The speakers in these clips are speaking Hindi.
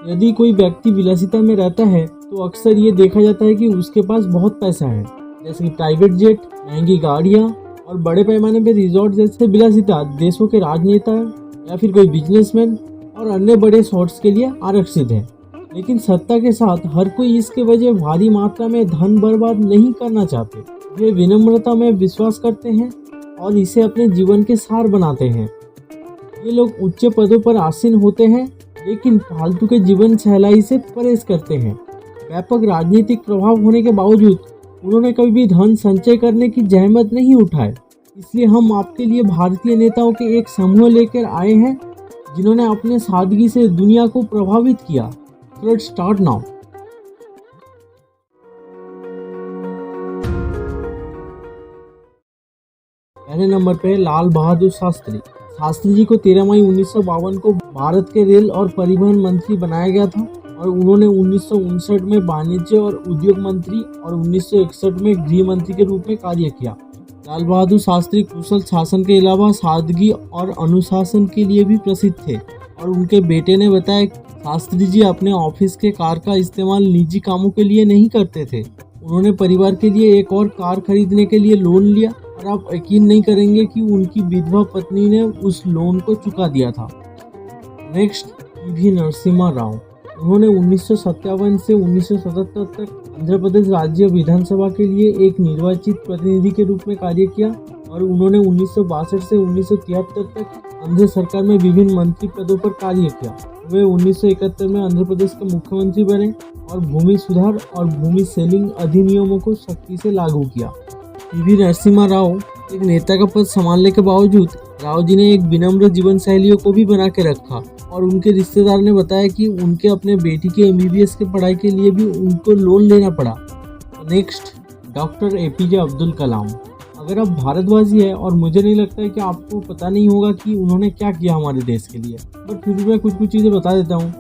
यदि कोई व्यक्ति विलासिता में रहता है तो अक्सर ये देखा जाता है कि उसके पास बहुत पैसा है, जैसे कि प्राइवेट जेट, महंगी गाड़ियाँ और बड़े पैमाने पर रिजॉर्ट जैसे विलासिता देशों के राजनेता या फिर कोई बिजनेसमैन और अन्य बड़े शॉट्स के लिए आरक्षित है। लेकिन सत्ता के साथ हर कोई इसके वजह भारी मात्रा में धन बर्बाद नहीं करना चाहते। वे विनम्रता में विश्वास करते हैं और इसे अपने जीवन के सार बनाते हैं। ये लोग उच्च पदों पर आसीन होते हैं लेकिन फालतू के जीवन सहलाई से परहेज करते हैं। व्यापक राजनीतिक प्रभाव होने के बावजूद उन्होंने कभी भी धन संचय करने की जहमत नहीं उठाई। इसलिए हम आपके लिए भारतीय नेताओं के एक समूह लेकर आए हैं जिन्होंने अपने सादगी से दुनिया को प्रभावित किया। Let's start now. पहले नंबर पे लाल बहादुर शास्त्री। शास्त्री जी को 13 मई 1952 को भारत के रेल और परिवहन मंत्री बनाया गया था और उन्होंने 1959 में वाणिज्य और उद्योग मंत्री और 1961 में गृह मंत्री के रूप में कार्य किया। लाल बहादुर शास्त्री कुशल शासन के अलावा सादगी और अनुशासन के लिए भी प्रसिद्ध थे और उनके बेटे ने बताया शास्त्री जी अपने ऑफिस के कार का इस्तेमाल निजी कामों के लिए नहीं करते थे। उन्होंने परिवार के लिए एक और कार खरीदने के लिए लोन लिया और आप यकीन नहीं करेंगे कि उनकी विधवा पत्नी ने उस लोन को चुका दिया था। Next, PV Narasimha Rao. उन्होंने 1957 से 1977 तक आंध्र प्रदेश राज्य विधानसभा के लिए एक निर्वाचित प्रतिनिधि के रूप में कार्य किया और उन्होंने 1962 से 1973 तक आंध्र सरकार में विभिन्न मंत्री पदों पर कार्य किया। वे 1971 में आंध्र प्रदेश के मुख्यमंत्री बने और भूमि सुधार और भूमि सेलिंग अधिनियमों को सख्ती से लागू किया। पीवी नरसिम्हा राव एक नेता का पद संभालने के बावजूद राव जी ने एक विनम्र जीवन शैलियों को भी बना के रखा और उनके रिश्तेदार ने बताया कि उनके अपने बेटी के MBBS की पढ़ाई के लिए भी उनको लोन लेना पड़ा। Next, doctor APJ Abdul Kalam. अगर आप भारतवासी है और मुझे नहीं लगता है कि आपको पता नहीं होगा कि उन्होंने क्या किया हमारे देश के लिए, बट फिर भी मैं कुछ चीज़ें बता देता हूँ।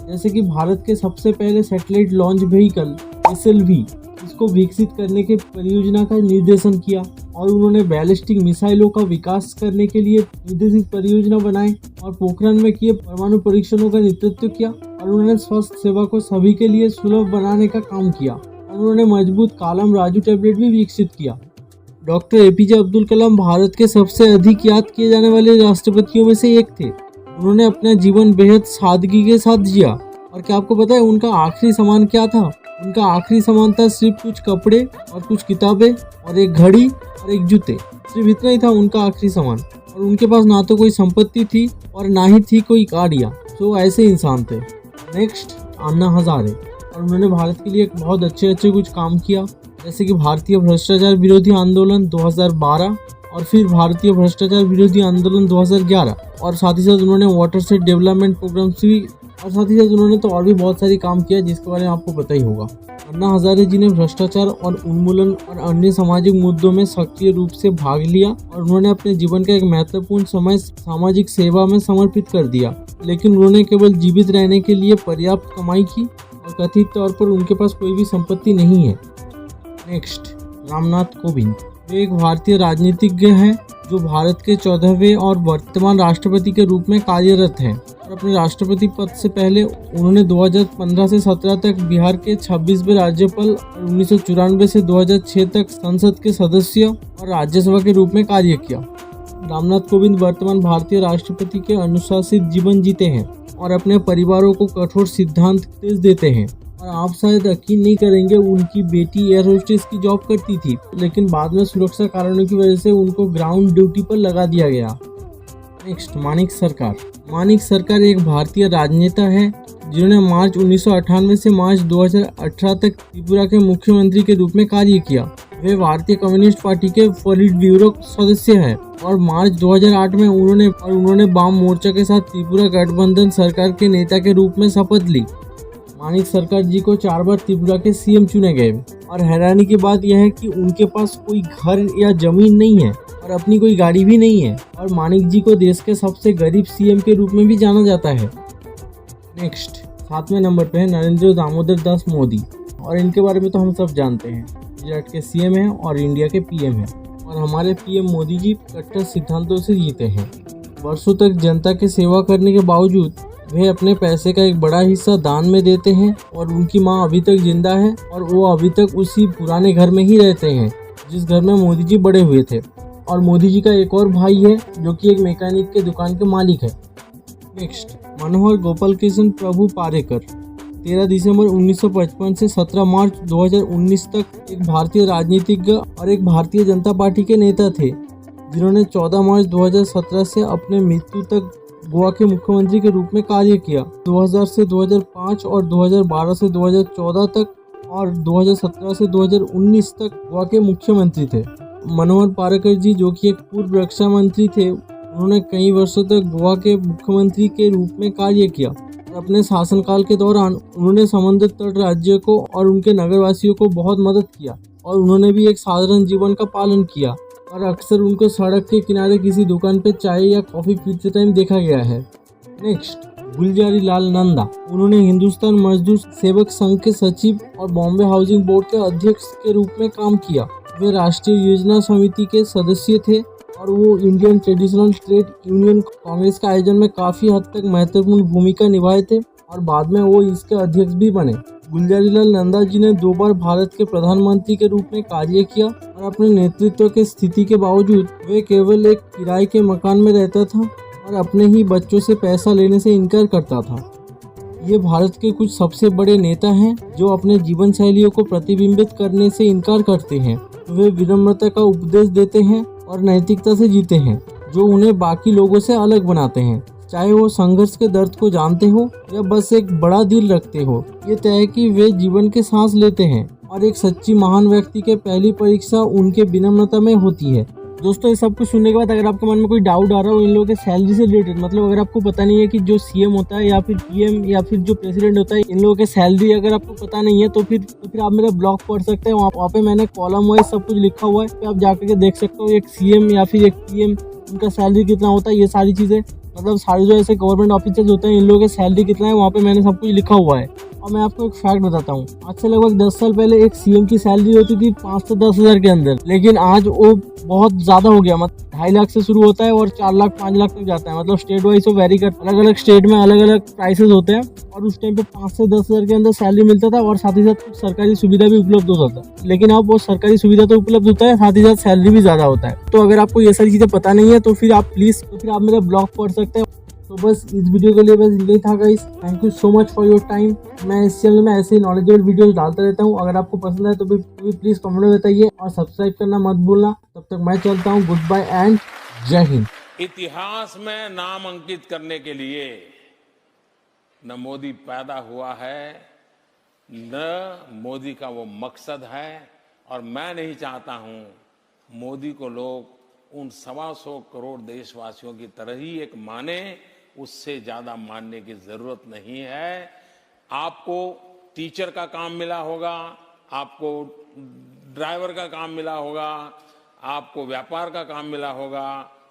जैसे कि भारत के सबसे पहले सैटेलाइट लॉन्च व्हीकल SLV इसको विकसित करने के परियोजना का निर्देशन किया और उन्होंने बैलिस्टिक मिसाइलों का विकास करने के लिए निर्देशित परियोजना बनाए और पोखरण में किए परमाणु परीक्षणों का नेतृत्व किया और उन्होंने स्वास्थ्य सेवा को सभी के लिए सुलभ बनाने का काम किया और उन्होंने मजबूत कालम राजू टैबलेट भी विकसित किया। डॉक्टर APJ अब्दुल कलाम भारत के सबसे अधिक याद किए जाने वाले राष्ट्रपतियों में से एक थे। उन्होंने अपना जीवन बेहद सादगी के साथ जिया और क्या आपको पता है उनका आखिरी सामान क्या था? उनका आखिरी सामान था सिर्फ कुछ कपड़े और कुछ किताबें और एक घड़ी और एक जूते। सिर्फ इतना ही था उनका आखिरी सामान और उनके पास ना तो कोई संपत्ति थी और ना ही थी कोई गाड़ियाँ। तो ऐसे इंसान थे। नेक्स्ट, अन्ना हजारे। और उन्होंने भारत के लिए बहुत अच्छे कुछ काम किया, जैसे कि भारतीय भ्रष्टाचार विरोधी आंदोलन 2012 और फिर भारतीय भ्रष्टाचार विरोधी आंदोलन 2011 और साथ ही साथ उन्होंने वाटर सेट डेवलपमेंट प्रोग्राम्स भी और साथ ही साथ उन्होंने तो और भी बहुत सारी काम किया जिसके बारे में आपको पता ही होगा। अन्ना हजारे जी ने भ्रष्टाचार और उन्मूलन और अन्य सामाजिक मुद्दों में सक्रिय रूप से भाग लिया और उन्होंने अपने जीवन का एक महत्वपूर्ण समय सामाजिक सेवा में समर्पित कर दिया। लेकिन उन्होंने केवल जीवित रहने के लिए पर्याप्त कमाई की और कथित तौर पर उनके पास कोई भी संपत्ति नहीं है। नेक्स्ट, रामनाथ कोविंद। वे एक भारतीय राजनीतिज्ञ हैं जो भारत के 14वें और वर्तमान राष्ट्रपति के रूप में कार्यरत हैं और अपने राष्ट्रपति पद से पहले उन्होंने 2015 से 17 तक बिहार के 26वें राज्यपाल और 1994 से 2006 तक संसद के सदस्य और राज्यसभा के रूप में कार्य किया। रामनाथ कोविंद वर्तमान भारतीय राष्ट्रपति के अनुशासित जीवन जीते हैं और अपने परिवारों को कठोर सिद्धांत देते हैं। और आप शायद यकीन नहीं करेंगे, उनकी बेटी एयर होस्टेस की जॉब करती थी, लेकिन बाद में सुरक्षा कारणों की वजह से उनको ग्राउंड ड्यूटी पर लगा दिया गया। नेक्स्ट, मानिक सरकार। मानिक सरकार एक भारतीय राजनेता है जिन्होंने मार्च 1998 से मार्च 2018 तक त्रिपुरा के मुख्यमंत्री के रूप में कार्य किया। वे भारतीय कम्युनिस्ट पार्टी के पोलिट ब्यूरो सदस्य हैं और मार्च 2008 में उन्होंने वाम मोर्चा के साथ त्रिपुरा गठबंधन सरकार के नेता के रूप में शपथ ली। मानिक सरकार जी को 4 बार त्रिपुरा के CM चुने गए और हैरानी की बात यह है कि उनके पास कोई घर या जमीन नहीं है और अपनी कोई गाड़ी भी नहीं है और मानिक जी को देश के सबसे गरीब CM के रूप में भी जाना जाता है। नेक्स्ट, 7वें नंबर पे है नरेंद्र दामोदर दास मोदी और इनके बारे में तो हम सब जानते हैं। गुजरात के CM हैं और इंडिया के PM हैं और हमारे PM मोदी जी कट्टर सिद्धांतों से जीते हैं। वर्षों तक जनता की सेवा करने के बावजूद वे अपने पैसे का एक बड़ा हिस्सा दान में देते हैं और उनकी मां अभी तक जिंदा है और वो अभी तक उसी पुराने घर में ही रहते हैं जिस घर में मोदी जी बड़े हुए थे। और मोदी जी का एक और भाई है जो कि एक मैकेनिक के दुकान के मालिक है। नेक्स्ट, मनोहर गोपाल कृष्ण प्रभु पारेकर 13 दिसंबर 1955 से 17 मार्च 2019 तक एक भारतीय राजनीतिज्ञ और एक भारतीय जनता पार्टी के नेता थे जिन्होंने 14 मार्च 2017 से अपने मृत्यु तक गोवा के मुख्यमंत्री के रूप में कार्य किया। 2000 से 2005 और 2012 से 2014 तक और 2017 से 2019 तक गोवा के मुख्यमंत्री थे। मनोहर पारेकर जी जो कि एक पूर्व रक्षा मंत्री थे, उन्होंने कई वर्षों तक गोवा के मुख्यमंत्री के रूप में कार्य किया और अपने शासनकाल के दौरान उन्होंने समुद्र तट राज्य को और उनके नगरवासियों को बहुत मदद किया और उन्होंने भी एक साधारण जीवन का पालन किया और अक्सर उनको सड़क के किनारे किसी दुकान पे चाय या कॉफी पीते टाइम देखा गया है। नेक्स्ट, गुलजारी लाल नंदा, उन्होंने हिंदुस्तान मजदूर सेवक संघ के सचिव और बॉम्बे हाउसिंग बोर्ड के अध्यक्ष के रूप में काम किया। वे राष्ट्रीय योजना समिति के सदस्य थे और वो Indian traditional trade union Congress के आयोजन में काफी हद तक महत्वपूर्ण भूमिका निभाए थे और बाद में वो इसके अध्यक्ष भी बने। गुलजारीलाल नंदा जी ने 2 बार भारत के प्रधानमंत्री के रूप में कार्य किया और अपने नेतृत्व के स्थिति के बावजूद वे केवल एक किराए के मकान में रहता था और अपने ही बच्चों से पैसा लेने से इनकार करता था। ये भारत के कुछ सबसे बड़े नेता हैं जो अपने जीवन शैलियों को प्रतिबिंबित करने से इनकार करते हैं। वे विनम्रता का उपदेश देते हैं और नैतिकता से जीते हैं जो उन्हें बाकी लोगों से अलग बनाते हैं, चाहे वो संघर्ष के दर्द को जानते हो या बस एक बड़ा दिल रखते हो। ये तय है कि वे जीवन के सांस लेते हैं और एक सच्ची महान व्यक्ति के पहली परीक्षा उनके विनम्रता में होती है। दोस्तों, ये सब कुछ सुनने के बाद अगर आपके मन में कोई डाउट आ रहा हो इन लोगों के सैलरी से रिलेटेड, मतलब अगर आपको पता नहीं है कि जो सीएम होता है या फिर पीएम या फिर जो प्रेसिडेंट होता है इन लोगों के सैलरी अगर आपको पता नहीं है तो फिर आप मेरा ब्लॉग पढ़ सकते हैं। वहाँ पे मैंने कॉलम वाइज सब कुछ लिखा हुआ है, तो आप जाकर के देख सकते हो एक सीएम या फिर एक पीएम उनका सैलरी कितना होता है। ये सारी चीज़ें मतलब सारे जो ऐसे गवर्नमेंट ऑफिसर्स होते हैं इन लोगों के सैलरी कितना है वहाँ पे मैंने सब कुछ लिखा हुआ है। और मैं आपको एक फैक्ट बताता हूँ, आज से लगभग 10 साल पहले एक सीएम की सैलरी होती थी 5 से 10 हज़ार के अंदर, लेकिन आज वो बहुत ज़्यादा हो गया। मतलब 2.5 लाख से शुरू होता है और 4 लाख 5 लाख तक जाता है। मतलब स्टेट वाइज वो वेरी कर, अलग अलग स्टेट में अलग अलग प्राइसेस होते हैं और उस टाइम पे 5 से 10 हज़ार के अंदर सैलरी मिलता था और साथ ही साथ कुछ सरकारी सुविधा भी उपलब्ध होता था। लेकिन अब वो सरकारी सुविधा तो उपलब्ध होता है, साथ ही साथ सैलरी भी ज़्यादा होता है। तो अगर आपको ये सारी चीज़ें पता नहीं है तो फिर आप मेरा ब्लॉग पढ़ सकते हैं। तो बस इस वीडियो के लिए बस यही था guys. Thank you so much for your time. मैं इस चैनल में ऐसे नॉलेजेबल वीडियोस डालता रहता हूँ। अगर आपको पसंद है तो भी प्लीज़ कमेंट में बताइए और सब्सक्राइब करना मत भूलना। तब तक मैं चलता हूँ, गुड बाय एंड जय हिंद। इतिहास में नाम अंकित करने के लिए न मोदी पैदा हुआ है, न मोदी का वो मकसद है, और मैं नहीं चाहता हूं मोदी को लोग उन 125 करोड़ देशवासियों की तरह ही एक माने। उससे ज्यादा मानने की जरूरत नहीं है। आपको टीचर का काम मिला होगा, आपको ड्राइवर का काम मिला होगा, आपको व्यापार का काम मिला होगा,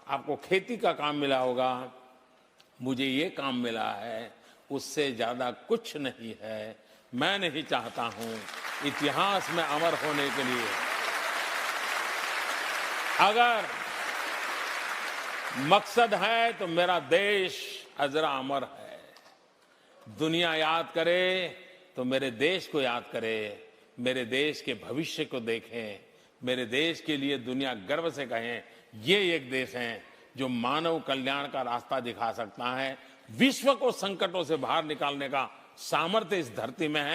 आपको खेती का काम मिला होगा, मुझे ये काम मिला है, उससे ज्यादा कुछ नहीं है। मैं नहीं चाहता हूं इतिहास में अमर होने के लिए अगर मकसद है तो मेरा देश अजरा अमर है। दुनिया याद करे तो मेरे देश को याद करे, मेरे देश के भविष्य को देखें, मेरे देश के लिए दुनिया गर्व से कहें ये एक देश है जो मानव कल्याण का रास्ता दिखा सकता है। विश्व को संकटों से बाहर निकालने का सामर्थ्य इस धरती में है।